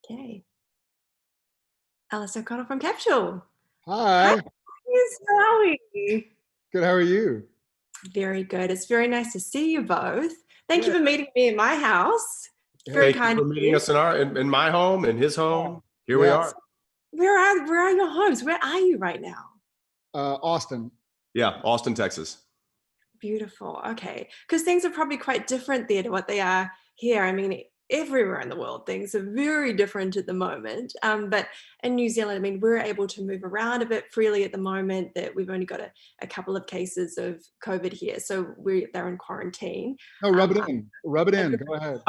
Okay. Alice O'Connell from Capsule. Hi, Hi, guys. How are we? good. How are you? Very good. It's very nice to see you both. Thank you Yeah. for meeting me in my house. Very Hey, Thank you kind for of meeting you. us in my home, in his home. Here we yeah. are. Where are your homes? Where are you right now? Austin. Yeah, Austin, Texas. Beautiful. Okay. Because things are probably quite different there to what they are here. I mean, everywhere in the world, things are very different at the moment. But in New Zealand, I mean, we're able to move around a bit freely at the moment that we've only got a couple of cases of COVID here. So they're in quarantine. No, rub it in. Rub it in. Go ahead.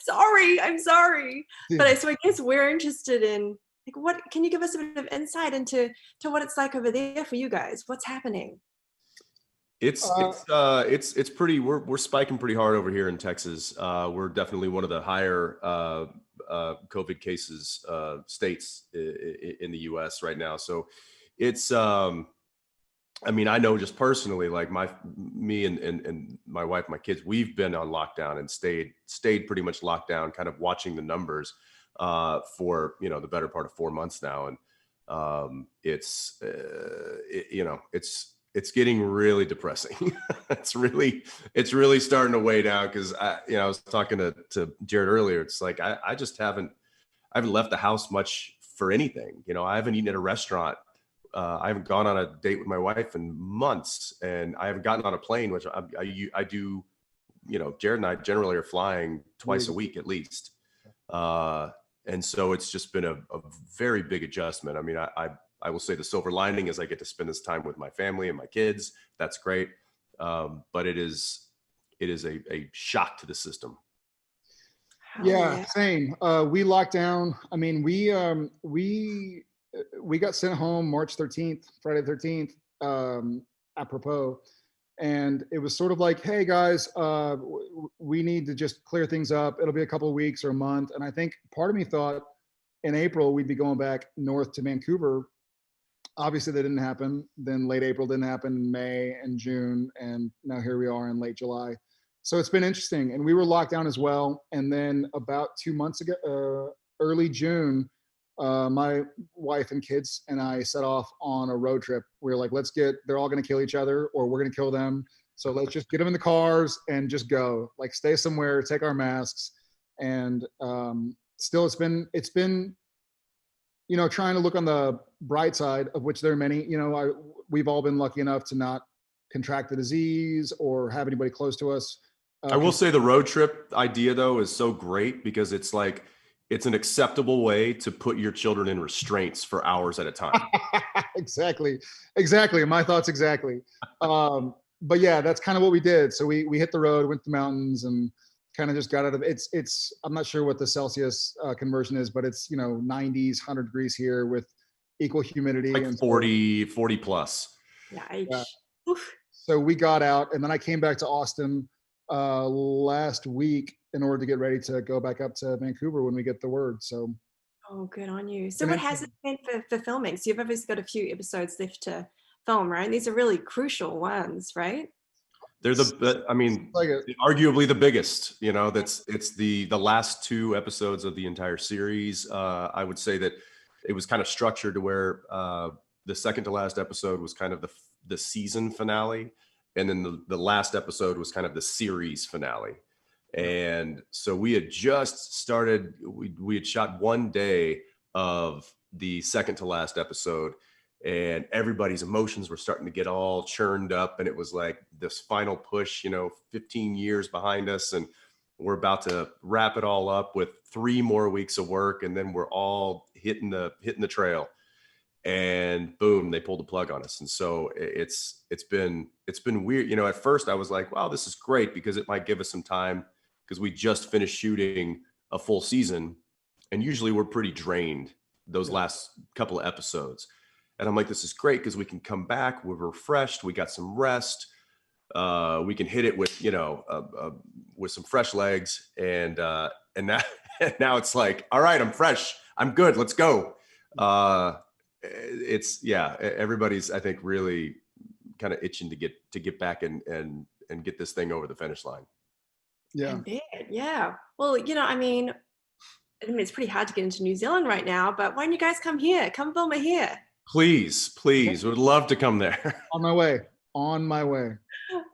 Sorry, I'm sorry. Yeah. But so I guess we're interested in like what can you give us a bit of insight into what it's like over there for you guys? What's happening? It's pretty. We're spiking pretty hard over here in Texas. We're definitely one of the higher COVID cases states in the U.S. right now. So it's. I mean, I know just personally, like me and my wife, my kids, we've been on lockdown and stayed pretty much locked down, kind of watching the numbers for the better part of 4 months now, and it's getting really depressing. it's really starting to weigh down because I was talking to Jared earlier. It's like I just I haven't left the house much for anything. I haven't eaten at a restaurant. I haven't gone on a date with my wife in months, and I haven't gotten on a plane, which I do. Jared and I generally are flying twice a week at least. And so it's just been a very big adjustment. I mean, I will say the silver lining is I get to spend this time with my family and my kids. That's great. But it is a shock to the system. Yeah, same. We locked down. I mean, we got sent home March 13th, Friday the 13th, apropos. And it was sort of like, hey guys, we need to just clear things up. It'll be a couple of weeks or a month. And I think part of me thought in April we'd be going back north to Vancouver. Obviously that didn't happen. Then late April didn't happen, in May and June, and now here we are in late July. So it's been interesting. And we were locked down as well. And then about 2 months ago, early June, my wife and kids and I set off on a road trip. We were like, they're all going to kill each other or we're going to kill them. So let's just get them in the cars and just go, like stay somewhere, take our masks. And still it's been, trying to look on the bright side, of which there are many. We've all been lucky enough to not contract the disease or have anybody close to us. I will say the road trip idea though is so great because it's like, it's an acceptable way to put your children in restraints for hours at a time. Exactly. My thoughts exactly. But yeah, that's kind of what we did. So we hit the road, went to the mountains, and kind of just got out of it's I'm not sure what the Celsius conversion is, but it's 90s, 100 degrees here with equal humidity, like and 40 plus. Yeah. So we got out, and then I came back to Austin last week in order to get ready to go back up to Vancouver when we get the word. So oh, good on you. So what has it been for filming? So you've obviously got a few episodes left to film, right? And these are really crucial ones, right? They're arguably the biggest. It's the last two episodes of the entire series. I would say that it was kind of structured to where the second to last episode was kind of the season finale, and then the last episode was kind of the series finale. And so we had just started. We had shot one day of the second to last episode, and everybody's emotions were starting to get all churned up, and it was like this final push, 15 years behind us, and we're about to wrap it all up with 3 more weeks of work, and then we're all hitting the trail, and boom, they pulled the plug on us. And so it's been weird. At first I was like, wow, this is great because it might give us some time, because we just finished shooting a full season, and usually we're pretty drained those last couple of episodes. And I'm like, this is great because we can come back, we're refreshed, we got some rest, we can hit it with with some fresh legs, and now now it's like, all right, I'm fresh, I'm good, let's go. Everybody's, I think, really kind of itching to get back and get this thing over the finish line. yeah. I bet, yeah. Well, I mean, I mean, it's pretty hard to get into New Zealand right now, but why don't you guys come here? Come film it here. Please, would love to come there. On my way. On my way.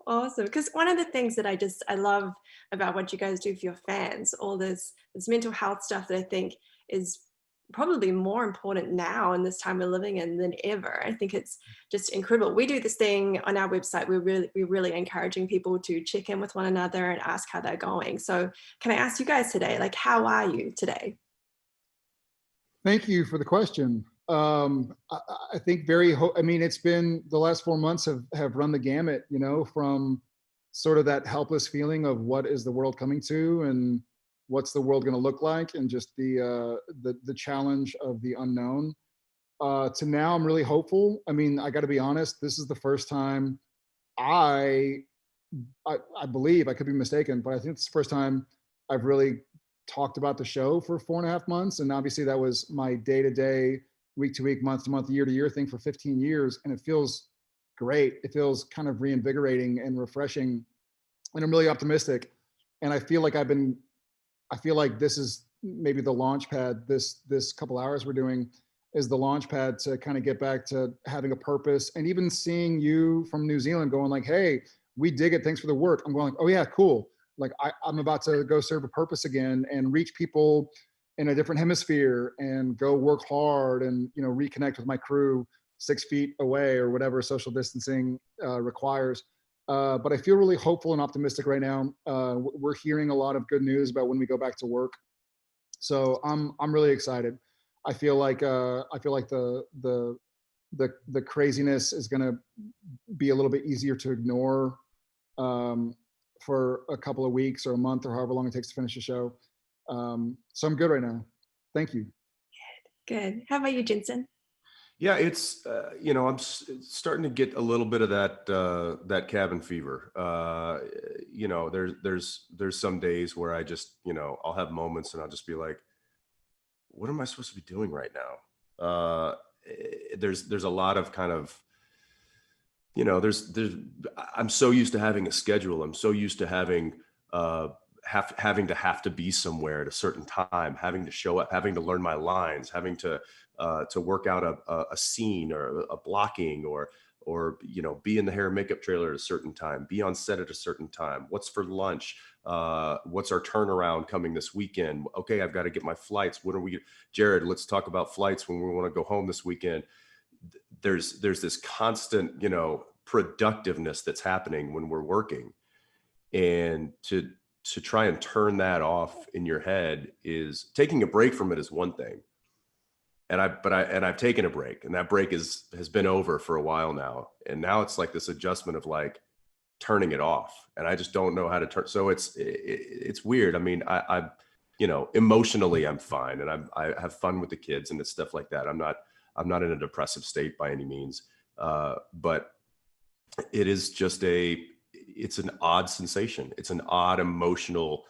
Awesome. Because one of the things that I love about what you guys do for your fans, all this mental health stuff that I think is probably more important now in this time we're living in than ever. I think it's just incredible. We do this thing on our website. We're really encouraging people to check in with one another and ask how they're going. So can I ask you guys today, like, how are you today? Thank you for the question. I think I mean, it's been the last 4 months have run the gamut, you know, from sort of that helpless feeling of what is the world coming to and what's the world going to look like, and just the challenge of the unknown, to now I'm really hopeful. I mean, I got to be honest, this is the first time I believe, I could be mistaken, but I think it's the first time I've really talked about the show for 4.5 months. And obviously that was my day-to-day, week-to-week, month-to-month, year-to-year thing for 15 years. And it feels great. It feels kind of reinvigorating and refreshing. And I'm really optimistic. And I feel like this is maybe the launch pad. This couple hours we're doing is the launch pad to kind of get back to having a purpose. And even seeing you from New Zealand going like, hey, we dig it. Thanks for the work. I'm going like, oh yeah, cool. Like I'm about to go serve a purpose again and reach people in a different hemisphere and go work hard and, you know, reconnect with my crew 6 feet away or whatever social distancing requires. But I feel really hopeful and optimistic right now. We're hearing a lot of good news about when we go back to work. So I'm really excited. I feel like the craziness is going to be a little bit easier to ignore for a couple of weeks or a month or however long it takes to finish the show. So I'm good right now. Thank you. Good. How about you, Jensen? Yeah, it's you know, I'm starting to get a little bit of that cabin fever. You know, there's some days where I just, you know, I'll have moments and I'll just be like, what am I supposed to be doing right now? There's a lot of kind of, you know, I'm so used to having a schedule. I'm so used to having having to be somewhere at a certain time, having to show up, having to learn my lines, having to work out a scene or a blocking, or you know, be in the hair and makeup trailer at a certain time, be on set at a certain time. What's for lunch? What's our turnaround coming this weekend? Okay, I've got to get my flights. When are we, Jared? Let's talk about flights when we want to go home this weekend. There's this constant, you know, productiveness that's happening when we're working, and to try and turn that off in your head is taking a break from it is one thing. And I've taken a break, and that break has been over for a while now. And now it's like this adjustment of like turning it off, and I just don't know how to turn. So it's weird. I mean, I you know, emotionally I'm fine, and I have fun with the kids and it's stuff like that. I'm not in a depressive state by any means. But it is just it's an odd sensation. It's an odd emotional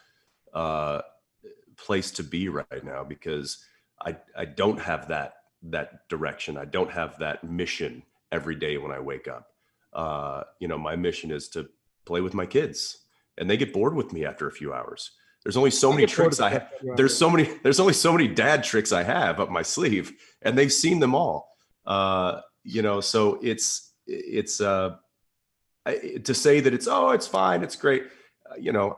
place to be right now, because I don't have that direction. I don't have that mission every day when I wake up. You know, my mission is to play with my kids, and they get bored with me after a few hours. There's only so many tricks I have. There's only so many dad tricks I have up my sleeve, and they've seen them all. You know, so it's to say that it's fine, it's great. You know,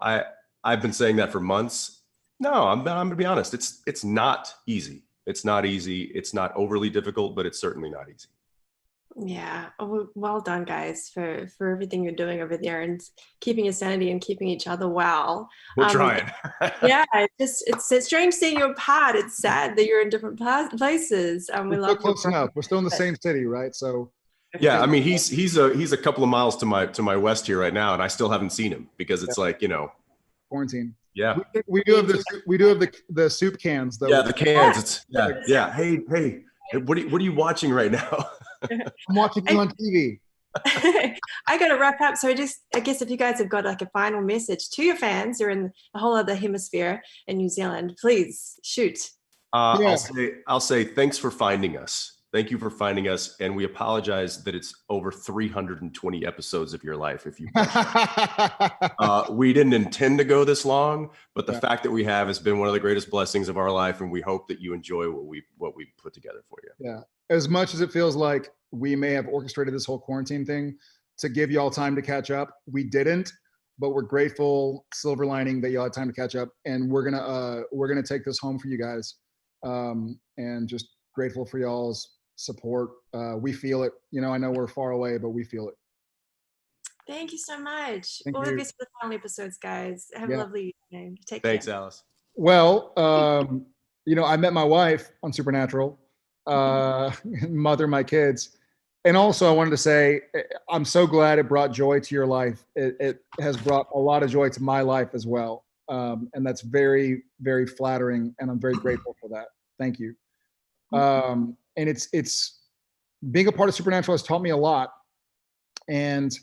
I've been saying that for months. No, I'm gonna be honest. It's not easy. It's not easy. It's not overly difficult, but it's certainly not easy. Yeah. Oh, well done, guys, for everything you're doing over there and keeping your sanity and keeping each other well. We're trying. Yeah, it's strange seeing you apart. It's sad that you're in different places. We We're love still close enough. We're still in the same city, right? So yeah, I mean, he's a couple of miles to my west here right now, and I still haven't seen him because it's like, you know, quarantine. Yeah, we do have the soup cans though. Yeah, the cans. Yeah. Hey, what are you watching right now? I'm watching you on TV. I got to wrap up. So I guess if you guys have got like a final message to your fans, you're in the whole other hemisphere in New Zealand, please shoot. I'll say thanks for finding us. Thank you for finding us, and we apologize that it's over 320 episodes of your life. If you, we didn't intend to go this long, but the fact that we have has been one of the greatest blessings of our life, and we hope that you enjoy what we put together for you. Yeah, as much as it feels like we may have orchestrated this whole quarantine thing to give y'all time to catch up, we didn't. But we're grateful, silver lining, that y'all had time to catch up, and we're gonna take this home for you guys, and just grateful for y'all's support. We feel it. You know, I know we're far away, but we feel it. Thank you so much. Thank All the you. best for the final episodes, guys. Have a lovely evening. Take care. Thanks, Alice. Well, you know, I met my wife on Supernatural, mother of my kids. And also I wanted to say, I'm so glad it brought joy to your life. It has brought a lot of joy to my life as well. And that's very, very flattering. And I'm very grateful for that. Thank you. And it's being a part of Supernatural has taught me a lot. And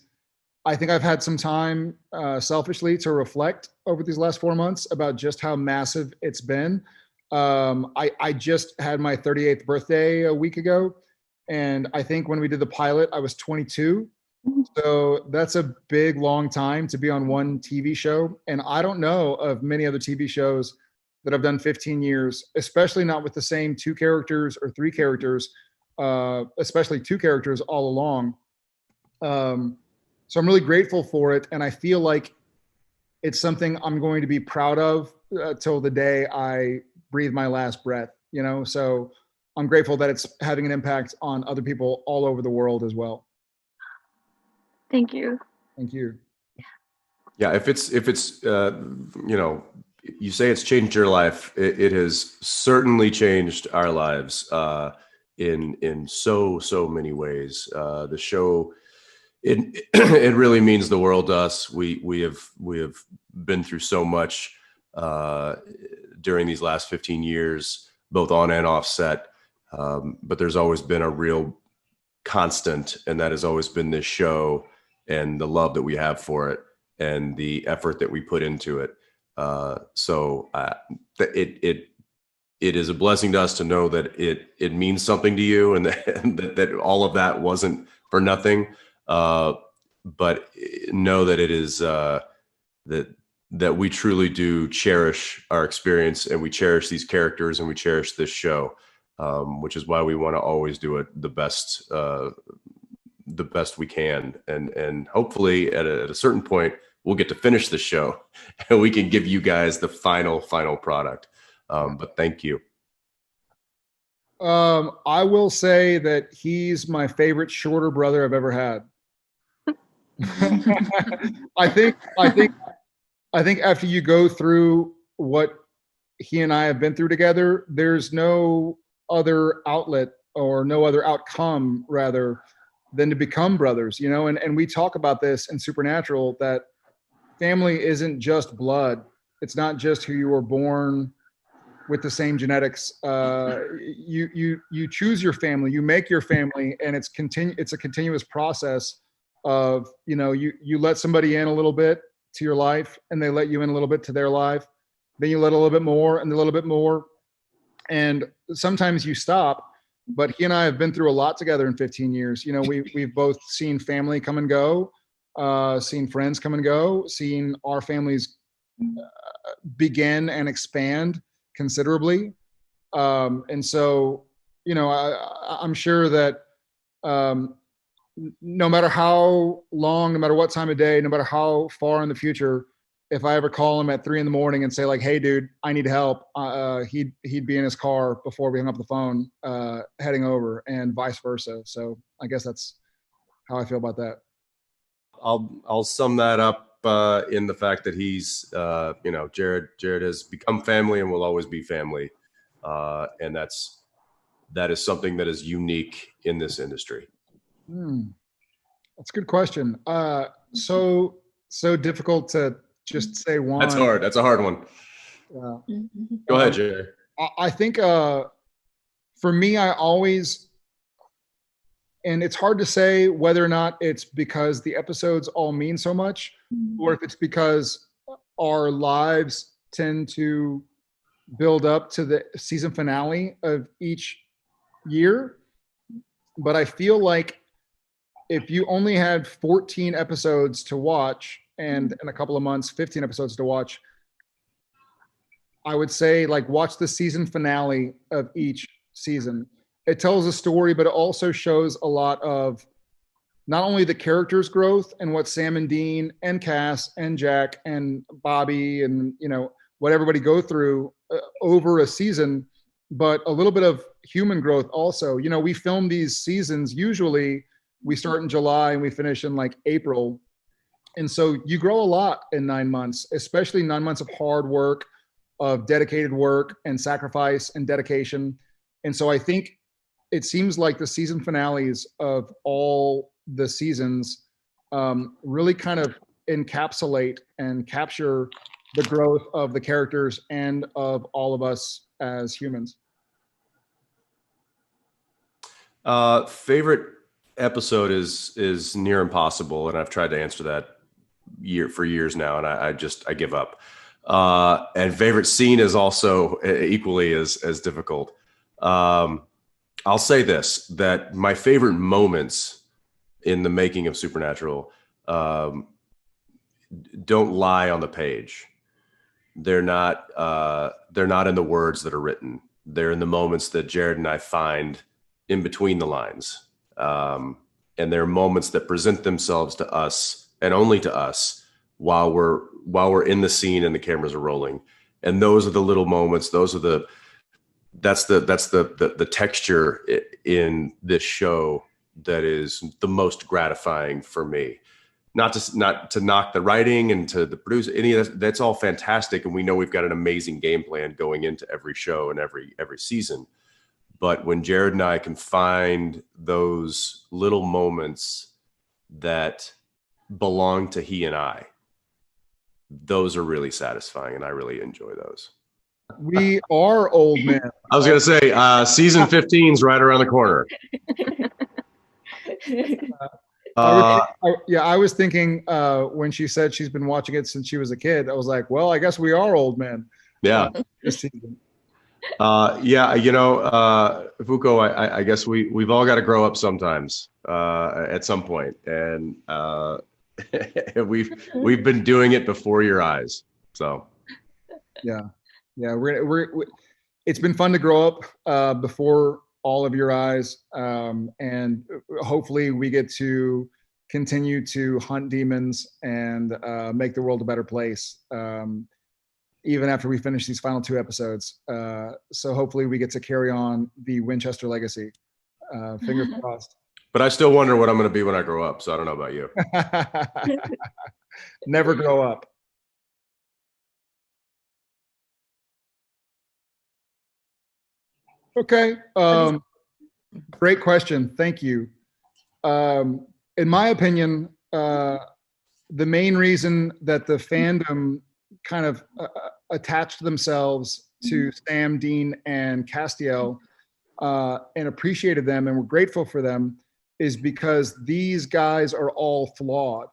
I think I've had some time selfishly to reflect over these last 4 months about just how massive it's been. I just had my 38th birthday a week ago. And I think when we did the pilot, I was 22. So that's a big, long time to be on one TV show. And I don't know of many other TV shows that have done 15 years, especially not with the same 2 characters or 3 characters, especially 2 characters all along. So I'm really grateful for it. And I feel like it's something I'm going to be proud of till the day I breathe my last breath, you know? So I'm grateful that it's having an impact on other people all over the world as well. Thank you. Thank you. Yeah, if it's you know, you say it's changed your life, it has certainly changed our lives in so many ways. The show, it really means the world to us. We have been through so much during these last 15 years, both on and off set. But there's always been a real constant, and that has always been this show and the love that we have for it and the effort that we put into it. So it is a blessing to us to know that it means something to you, and that all of that wasn't for nothing. But know that it is that we truly do cherish our experience, and we cherish these characters, and we cherish this show. Which is why we want to always do it the best we can, and hopefully at a certain point we'll get to finish the show and we can give you guys the final product. But thank you. I will say that he's my favorite shorter brother I've ever had. I think after you go through what he and I have been through together, there's no other outlet or no other outcome rather than to become brothers, you know? And we talk about this in Supernatural, that family isn't just blood. It's not just who you were born with the same genetics. You choose your family, you make your family, and it's a continuous process of, you know, you let somebody in a little bit to your life, and they let you in a little bit to their life. Then you let a little bit more and a little bit more. And sometimes you stop, but he and I have been through a lot together in 15 years. You know, we've both seen family come and go, seen friends come and go, seen our families begin and expand considerably. And so, you know, I'm sure that no matter how long, no matter what time of day, no matter how far in the future, if I ever call him at 3 a.m. and say like, "Hey, dude, I need help," he'd be in his car before we hung up the phone, heading over, and vice versa. So I guess that's how I feel about that. I'll sum that up in the fact that he's, you know, Jared has become family and will always be family, and that is something that is unique in this industry. That's a good question. So difficult to just say one. That's hard. That's a hard one. Go ahead, Jared. I think for me, I always, and it's hard to say whether or not it's because the episodes all mean so much, or if it's because our lives tend to build up to the season finale of each year. but I feel like if you only had 14 episodes to watch and in a couple of months, 15 episodes to watch, I would say like watch the season finale of each season. It tells a story, but it also shows a lot of not only the characters' growth and what Sam and Dean and Cass and Jack and Bobby and, you know, what everybody go through over a season, but a little bit of human growth also. You know, we film these seasons, usually we start in July and we finish in like April. And so you grow a lot in 9 months, especially 9 months of hard work, of dedicated work and sacrifice and dedication. And so I think it seems like the season finales of all the seasons really kind of encapsulate and capture the growth of the characters and of all of us as humans. Favorite episode is near impossible, and I've tried to answer that for years now, and I give up. And favorite scene is also equally as difficult. I'll say this, that my favorite moments in the making of Supernatural don't lie on the page. They're not in the words that are written. They're in the moments that Jared and I find in between the lines. And they're moments that present themselves to us and only to us while we're in the scene and the cameras are rolling. And those are the little moments. That's the texture in this show that is the most gratifying for me. Not to knock the writing and to the producer, any of that, that's all fantastic. And we know we've got an amazing game plan going into every show and every season. But when Jared and I can find those little moments that belong to he and I, those are really satisfying, and I really enjoy those. We are old men. I was going to say, season 15 is right around the corner. I was thinking when she said she's been watching it since she was a kid, I was like, well, I guess we are old men. Yeah. This season. Yeah, you know, Fuko, I guess we've all got to grow up sometimes at some point, and we've been doing it before your eyes. So yeah, it's been fun to grow up before all of your eyes, and hopefully we get to continue to hunt demons and make the world a better place. Even after we finish these final 2 episodes. So hopefully we get to carry on the Winchester legacy. Fingers crossed. But I still wonder what I'm going to be when I grow up. So I don't know about you. Never grow up. Okay. Great question. Thank you. In my opinion, the main reason that the fandom kind of attached themselves to Sam, Dean, and Castiel and appreciated them and were grateful for them is because these guys are all flawed.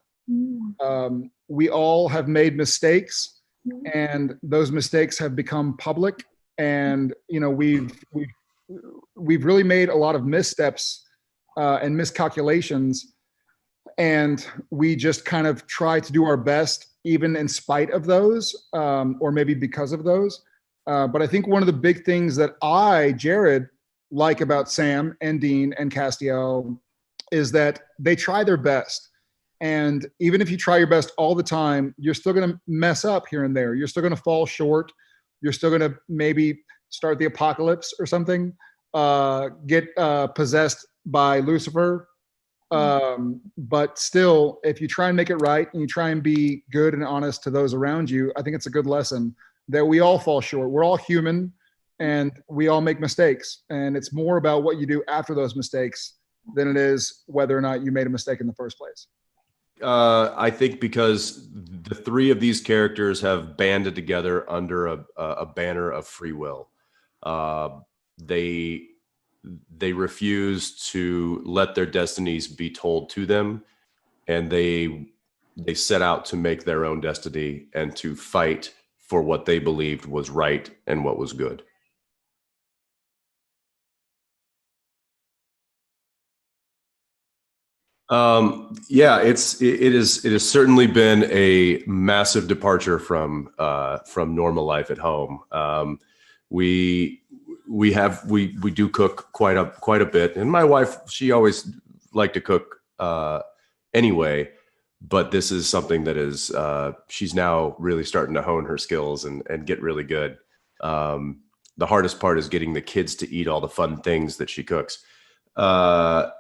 We all have made mistakes, and those mistakes have become public. And you know, we've really made a lot of missteps and miscalculations, and we just kind of try to do our best, even in spite of those, or maybe because of those. But I think one of the big things that Jared, like about Sam and Dean and Castiel is that they try their best. And even if you try your best all the time, you're still going to mess up here and there. You're still going to fall short. You're still going to maybe start the apocalypse or something, get possessed by Lucifer. But still, if you try and make it right and you try and be good and honest to those around you, I think it's a good lesson that we all fall short. We're all human and we all make mistakes. And it's more about what you do after those mistakes than it is whether or not you made a mistake in the first place. I think because the 3 of these characters have banded together under a banner of free will. They refuse to let their destinies be told to them, and they set out to make their own destiny and to fight for what they believed was right and what was good. Yeah, it has certainly been a massive departure from normal life at home. We we do cook quite a bit, and my wife, she always liked to cook anyway, but this is something that is she's now really starting to hone her skills and get really good. The hardest part is getting the kids to eat all the fun things that she cooks. That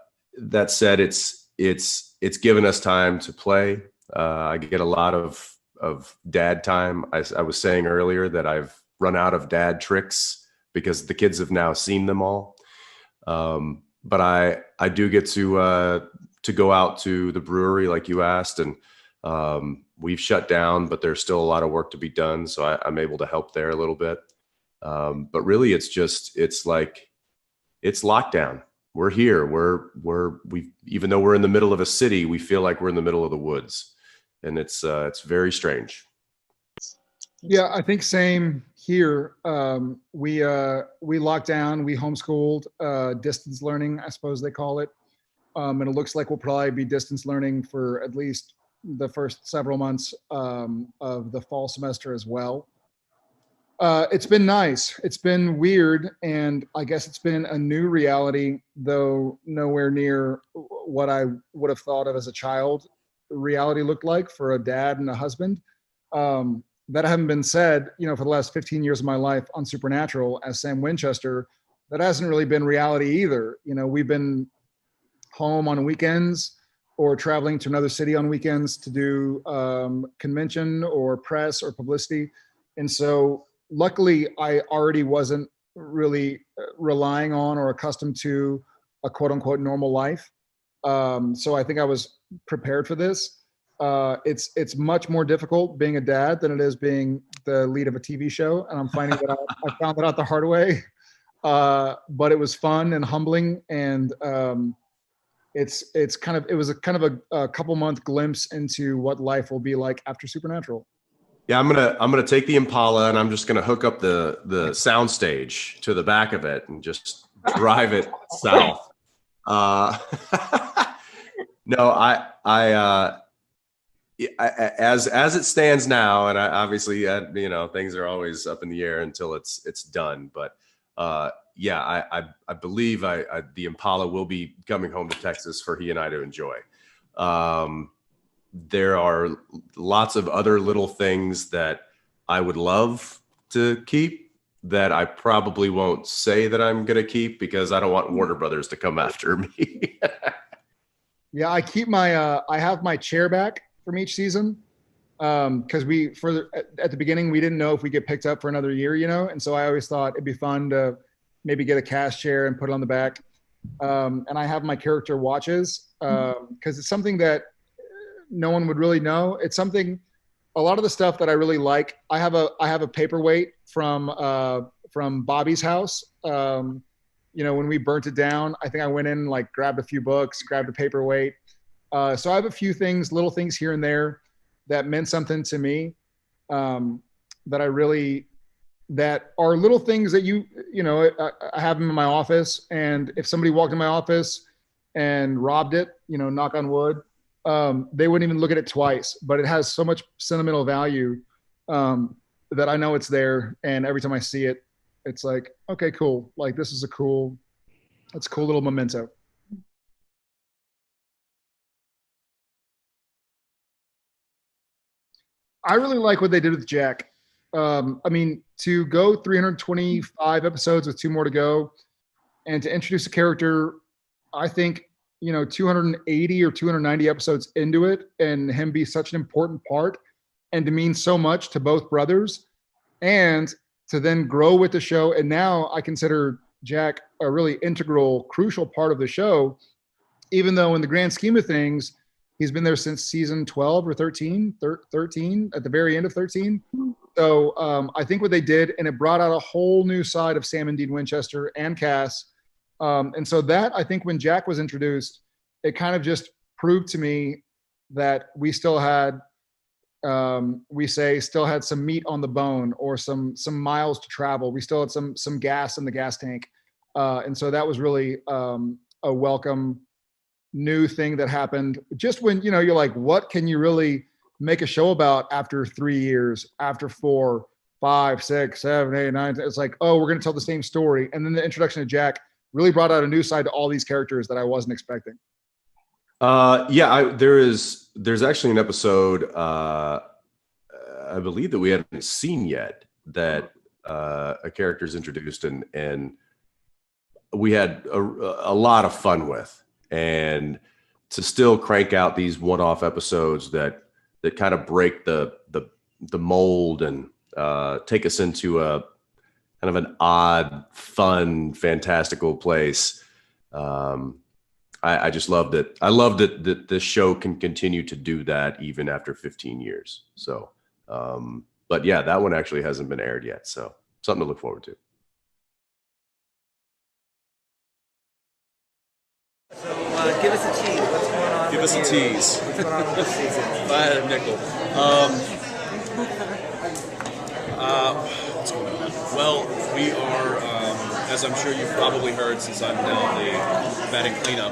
said, it's given us time to play. I get a lot of dad time. I was saying earlier that I've run out of dad tricks because the kids have now seen them all. But I do get to go out to the brewery like you asked, and we've shut down, but there's still a lot of work to be done. So I'm able to help there a little bit. But really, it's like it's lockdown. We're here. We even though we're in the middle of a city, we feel like we're in the middle of the woods, and it's very strange. Yeah, I think same here. We locked down. We homeschooled, distance learning, I suppose they call it, and it looks like we'll probably be distance learning for at least the first several months of the fall semester as well. It's been nice. It's been weird, and I guess it's been a new reality, though nowhere near what I would have thought of as a child reality looked like for a dad and a husband. That having been said, for the last 15 years of my life on Supernatural as Sam Winchester, that hasn't really been reality either. We've been home on weekends or traveling to another city on weekends to do convention or press or publicity. And so luckily, I already wasn't really relying on or accustomed to a quote unquote normal life. So I think I was prepared for this. It's much more difficult being a dad than it is being the lead of a TV show. And I'm finding that out. I found that out the hard way. But it was fun and humbling. And it was a kind of a couple month glimpse into what life will be like after Supernatural. Yeah, I'm gonna take the Impala and I'm just gonna hook up the sound stage to the back of it and just drive it south. No, as it stands now, and I obviously things are always up in the air until it's done. But yeah, I believe the Impala will be coming home to Texas for he and I to enjoy. There are lots of other little things that I would love to keep that I probably won't say that I'm going to keep because I don't want Warner Brothers to come after me. Yeah, I keep I have my chair back from each season because at the beginning we didn't know if we get picked up for another year, and so I always thought it'd be fun to maybe get a cast chair and put it on the back. And I have my character watches because it's something that no one would really know. It's something, a lot of the stuff that I really like. I have a paperweight from Bobby's house. When we burnt it down, I think I went in, like grabbed a few books, grabbed a paperweight. So I have a few things, little things here and there that meant something to me that are little things that I have them in my office. And if somebody walked in my office and robbed it, knock on wood, they wouldn't even look at it twice, but it has so much sentimental value that I know it's there. And every time I see it, it's like, okay, cool. Like this is a cool little memento. I really like what they did with Jack. To go 325 episodes with 2 more to go and to introduce a character, I think, 280 or 290 episodes into it and him be such an important part and to mean so much to both brothers and to then grow with the show. And now I consider Jack a really integral, crucial part of the show, even though in the grand scheme of things, he's been there since season 12 or 13 at the very end of 13. So I think what they did, and it brought out a whole new side of Sam and Dean Winchester and Cass. And so that, I think when Jack was introduced, it kind of just proved to me that we still had, still had some meat on the bone or some miles to travel. We still had some gas in the gas tank. And so that was really a welcome new thing that happened just when, you know, you're like, what can you really make a show about after 3 years, after 4, 5, 6, 7, 8, 9? It's like, oh, we're going to tell the same story. And then the introduction of Jack really brought out a new side to all these characters that I wasn't expecting. There's actually an episode, I believe that we hadn't seen yet, that a character is introduced and we had a lot of fun with, and to still crank out these one-off episodes that kind of break the mold and take us into a kind of an odd, fun, fantastical place. I just love that. I love that this show can continue to do that even after 15 years. So, but yeah, that one actually hasn't been aired yet. So something to look forward to. So give us a tease. What's going on? Give us a tease. What's going on this season? If I had a nickel. What's going on? Well, we are, as I'm sure you've probably heard since I'm now the batting cleanup,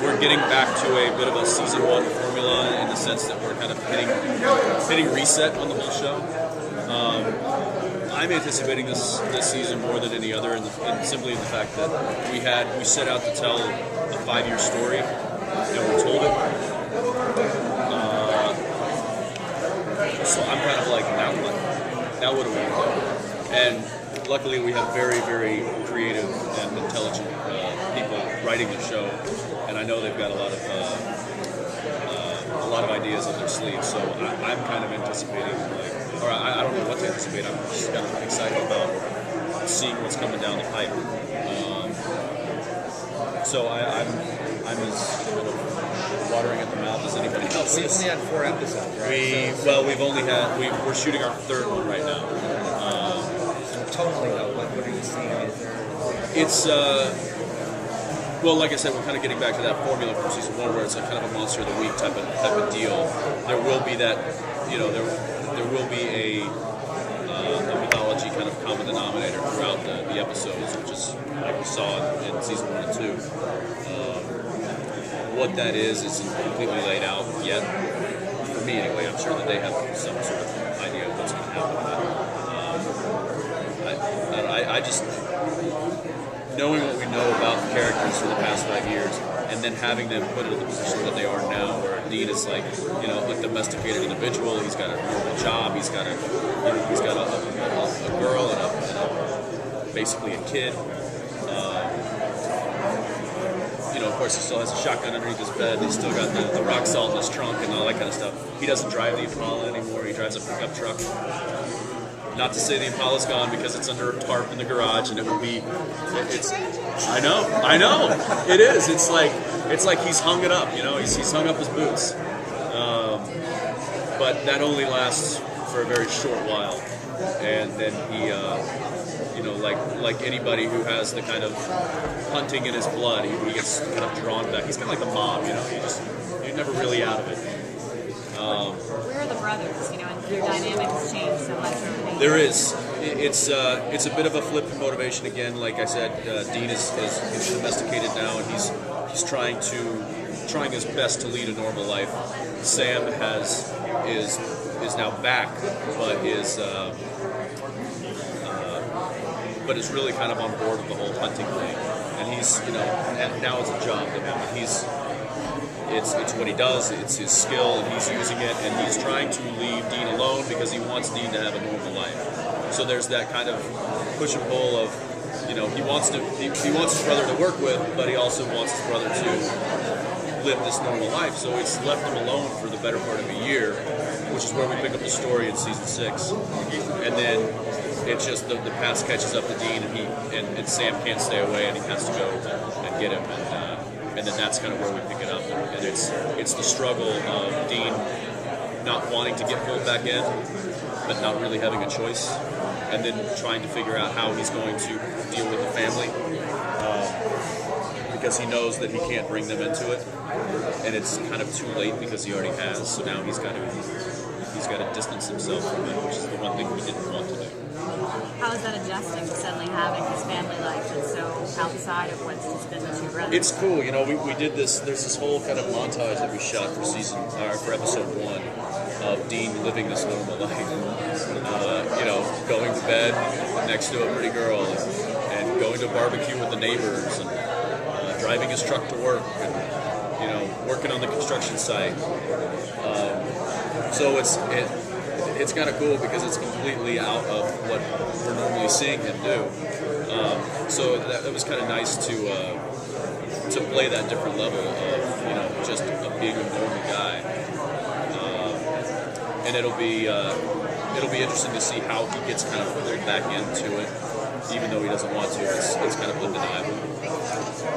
we're getting back to a bit of a season 1 formula in the sense that we're kind of hitting reset on the whole show. I'm anticipating this season more than any other, and simply in the fact that we set out to tell a 5-year story, and we told it. So I'm kind of like, now what do we do? And luckily we have very, very creative and intelligent people writing the show, and I know they've got a lot of ideas on their sleeve. So I'm kind of anticipating, I don't know what to anticipate. I'm just kind of excited about seeing what's coming down the pipe. So I'm as kind of watering at the mouth as anybody else. We only had 4 episodes, right? We're shooting our 3rd one right now. Totally though, what are you seeing? It's well, like I said, we're kind of getting back to that formula from season 1, where it's a kind of a monster of the week type of deal. There will be that, you know, there will be a mythology kind of common denominator throughout the episodes, which is like we saw in season 1 and 2. What that is isn't completely laid out yet. For me, anyway. I'm sure that they have some sort of idea of what's going to happen. I just, knowing what we know about the characters for the past 5 years, and then having them put in the position that they are now, where Dean is like, you know, a domesticated individual. He's got a normal job. He's got a girl and basically a kid. You know, of course, he still has a shotgun underneath his bed. He's still got the rock salt in his trunk and all that kind of stuff. He doesn't drive the Impala anymore. He drives a pickup truck. Not to say the Impala's gone, because it's under a tarp in the garage, and it will be. I know. It is. It's like he's hung it up. You know, he's hung up his boots. But that only lasts for a very short while, and then he. You know, like anybody who has the kind of hunting in his blood, he gets kind of drawn back. He's kind of like the mob, you know. You're never really out of it. Where are the brothers? You know, and their dynamics change so much over the years. There is. It's a bit of a flip in motivation again. Like I said, Dean is domesticated now, and he's trying his best to lead a normal life. Sam is now back, but is really kind of on board with the whole hunting thing, and he's, you know, now it's a job to him. It's what he does. It's his skill, and he's using it, and he's trying to leave Dean alone because he wants Dean to have a normal life. So there's that kind of push and pull of, you know, he wants his brother to work with, but he also wants his brother to live this normal life. So it's left him alone for the better part of a year, which is where we pick up the story in season 6, and then it's just the past catches up to Dean, and Sam can't stay away, and he has to go and get him, and then that's kind of where we pick it up, and it's the struggle of Dean not wanting to get pulled back in, but not really having a choice, and then trying to figure out how he's going to deal with the family, because he knows that he can't bring them into it, and it's kind of too late because he already has. So now he's got he's got to distance himself from it, which is the one thing he didn't want to do. How is that adjusting to suddenly having his family life that's so outside of what's just been the two brothers? It's cool, you know. We did this. There's this whole kind of montage that we shot for for episode 1 of Dean living this normal life. You know, going to bed next to a pretty girl, and going to barbecue with the neighbors, and driving his truck to work, and you know, working on the construction site. So it's kind of cool because it's completely out of what we're normally seeing him do. So that was kind of nice to play that different level of, you know, just of being a normal guy. And it'll be interesting to see how he gets kind of pulled back into it, even though he doesn't want to. It's kind of undeniable.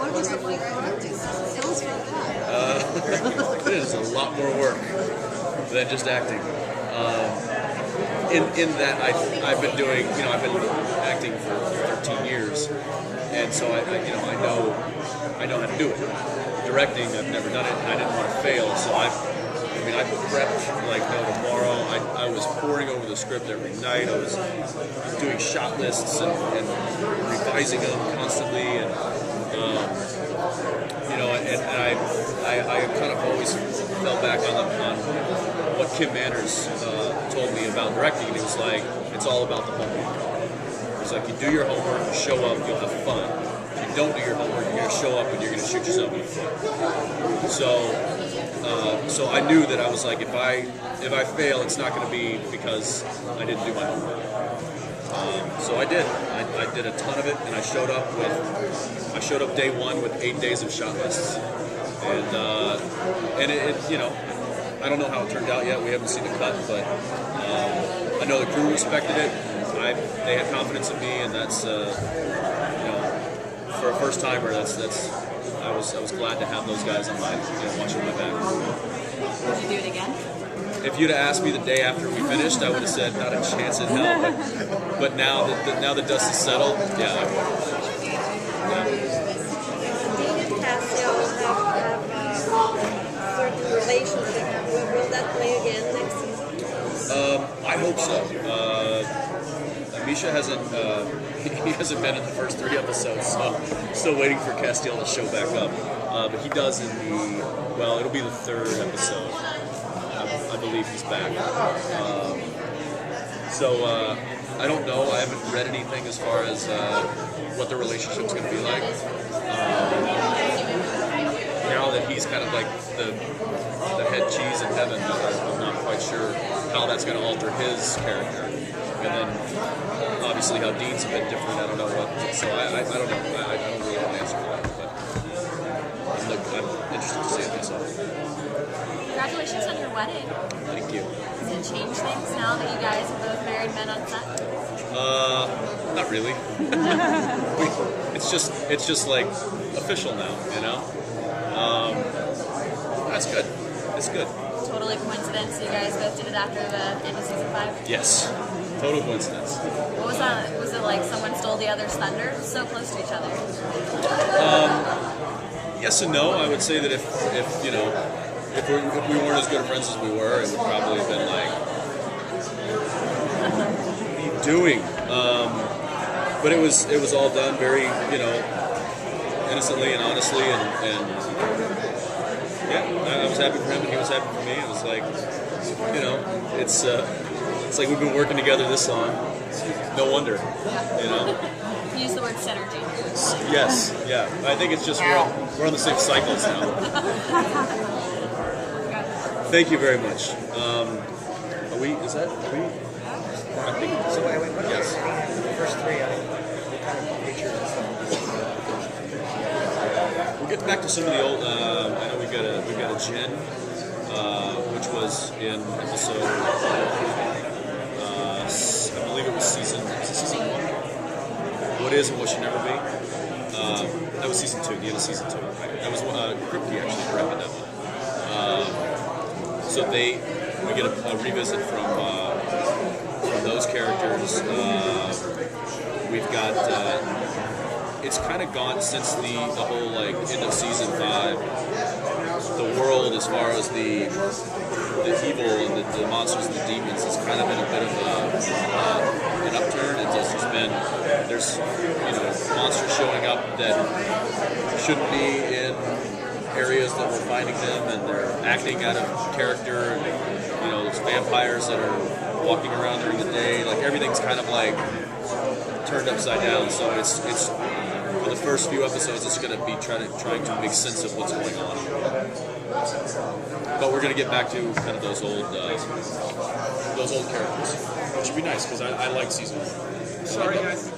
What was it like acting? Sounds fantastic. It is a lot more work than just acting. In that I've been doing, you know, I've been acting for 13 years, and so I know how to do it. Directing, I've never done it, and I didn't want to fail, so I prepped like no tomorrow. I was poring over the script every night. I was doing shot lists and revising them constantly, and you know, and I kind of always fell back on what Kim Manners told me about directing, and he was like, it's all about the homework. It's like, you do your homework, you show up, you'll have fun. If you don't do your homework, you're going to show up and you're going to shoot yourself in the foot. So I knew that I was like, if I fail, it's not going to be because I didn't do my homework. So I did. I did a ton of it, and I showed up day 1 with 8 days of shot lists, and it you know, I don't know how it turned out yet. We haven't seen the cut, but I know the crew respected it. They had confidence in me, and that's you know, for a first timer, I was glad to have those guys on watching my back. Would you do it again? If you'd have asked me the day after we finished, I would have said not a chance in hell. But now that the dust has settled, yeah, I would. Dean and Cassio have certain relationship. Will that play again next season? I hope so. Misha hasn't been in the first 3 episodes, so still waiting for Castiel to show back up. But he does it'll be the 3rd episode. I believe he's back. So I don't know. I haven't read anything as far as what the relationship's going to be like. Now that he's kind of like the head cheese in heaven, I'm not quite sure how that's going to alter his character. And then obviously how Dean's a bit different. I don't know what. So I don't know. I don't really want to answer that. But I'm interested to see it myself. Congratulations on your wedding. Thank you. Does it change things now that you guys are both married men on set? Not really. It's just like official now, you know. That's good. It's good. Totally coincidence. You guys both did it after the end of season 5. Yes. Total coincidence. What was that? Was it like someone stole the other's thunder? So close to each other. Yes and no. I would say that if you know, if we weren't as good of friends as we were, it would probably have been like, what are you doing? But it was all done very, you know, innocently and honestly, and yeah, I was happy for him and he was happy for me. It was like, you know, it's like we've been working together this long. No wonder, you know. Use the word synergy. Yes, yeah. I think it's just we're on the same cycles now. Thank you very much. Are we? I think so. Yes. The first 3, what kind of pictures and stuff? We'll get back to some of the old. I know we've got a Jen, which was in episode. I believe it was season 1. What is and what should never be. That was season 2. The end of season 2. That was Kripke actually directed that one. So we get a revisit from those characters. We've got it's kind of gone since the whole like end of season 5. the world, as far as the evil and the monsters and the demons, is kind of in a bit of an upturn. It's just been, there's monsters showing up that shouldn't be in areas that we're finding them, and they're acting out of character. And, there's vampires that are walking around during the day. Like, everything's kind of like turned upside down. So it's for the first few episodes, it's going to be trying to make sense of what's going on. But we're going to get back to kind of those old characters, which would be nice because I like season 1. Sorry, guys.